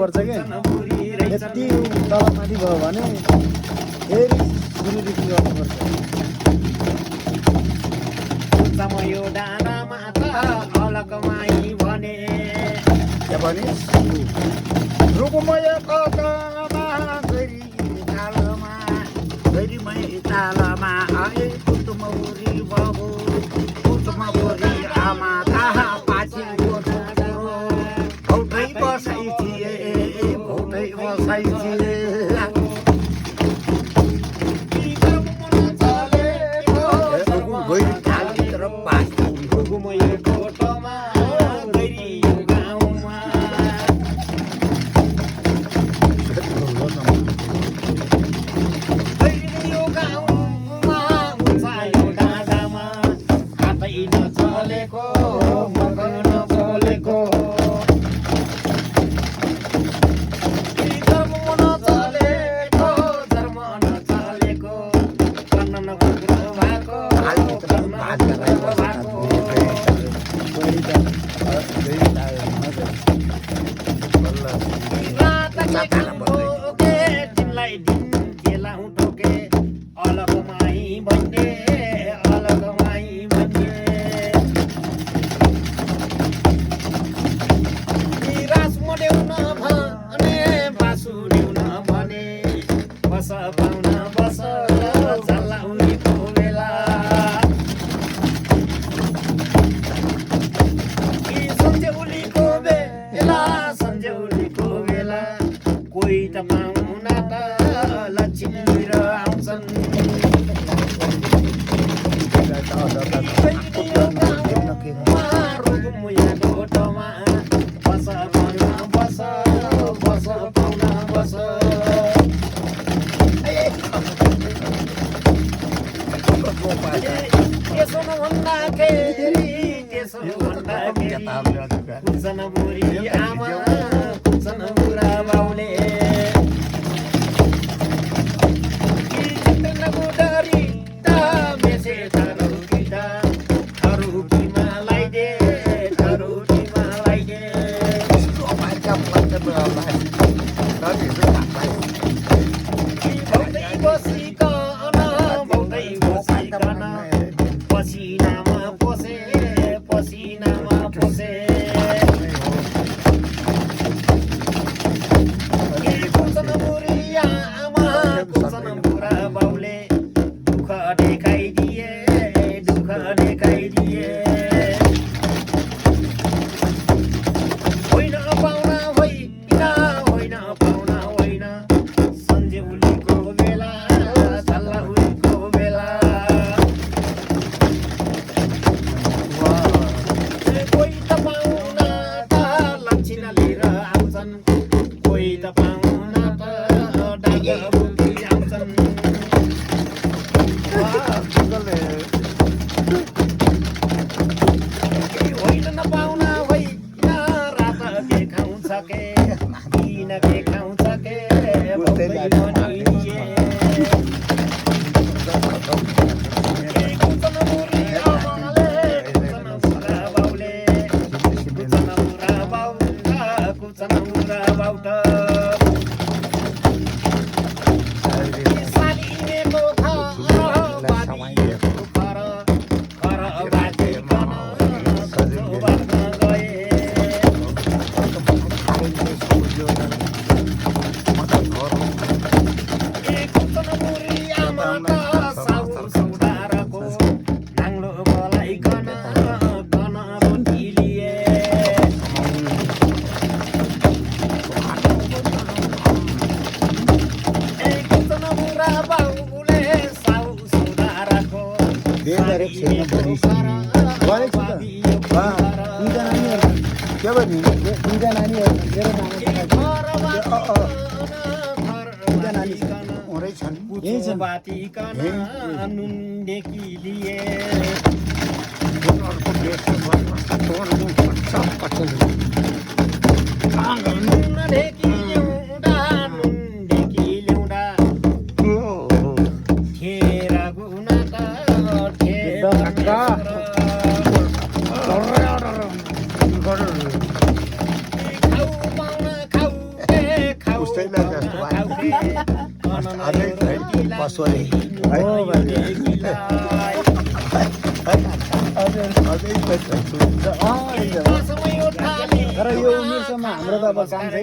पर्छ कि यति तलमाथि भयो भने फेरि सुरुदेखि गर्नुपर्छ यो डाँडामा त अलगमाई भने के भने रुकुमय कतामा गैरीमै तालमा आए कुटुमौरी बाबु कुटुमौरी आमा कहाँ पाछी भौटै बसाइ थिए गैरी थालभित्र पाछी रुकुमय कोटमा गैरी गाउँमा गैरी गाउँमा हुन्छ यो डाँडामा हातै नचलेको मकै नचलेको धर्म नचलेको कन्न नकुकुर भएको तिमीलाई दिन केलाउ ठोके अलगमाई भन्ने रास मोड्याउन भने बाँसुर्याउन भने बस पाउन बस चलाउनेको बेला सन्जेउलीको बेला कोही त पाहुना त लक्ष्मी र आउँछन् गोठमा बस पाउन बस त्यसो भन्दाखेरि कुन्छन् बुढी आमा कुन्छन् बुढा बाउले डरी त मेसे ठरुकीमा लगाइदे बसिकन पसिनामा पोसे कुन्छन् बुढी आमा कुन्छन् बुढा बाउले दुःख देखाइदिए होइन पाउना होइन सन्जेउलीको बेला चल्लाउलीको बेला कोही त पाउना त लक्षिण लिएर आउँछन् कोही त पाउना त डाँडा बुद्धि आउँछन् होइन नपाउना होइन रात देखाउँछ के दिन देखाउँछ के कुन्छन् बुढी आमाले कुन्छन् बुढा बाउले कुन्छन् बुढा बाउट सालिनेको बातिकन नुनदेखि लिए नुनदेखि ल्याउँदा खेर गुना त खाउ पाउन खाउ अझै चाहिँ पसोरे हो भाइ। अझै चाहिँ तर यो उमेरसम्म हाम्रो त अब काम छैन।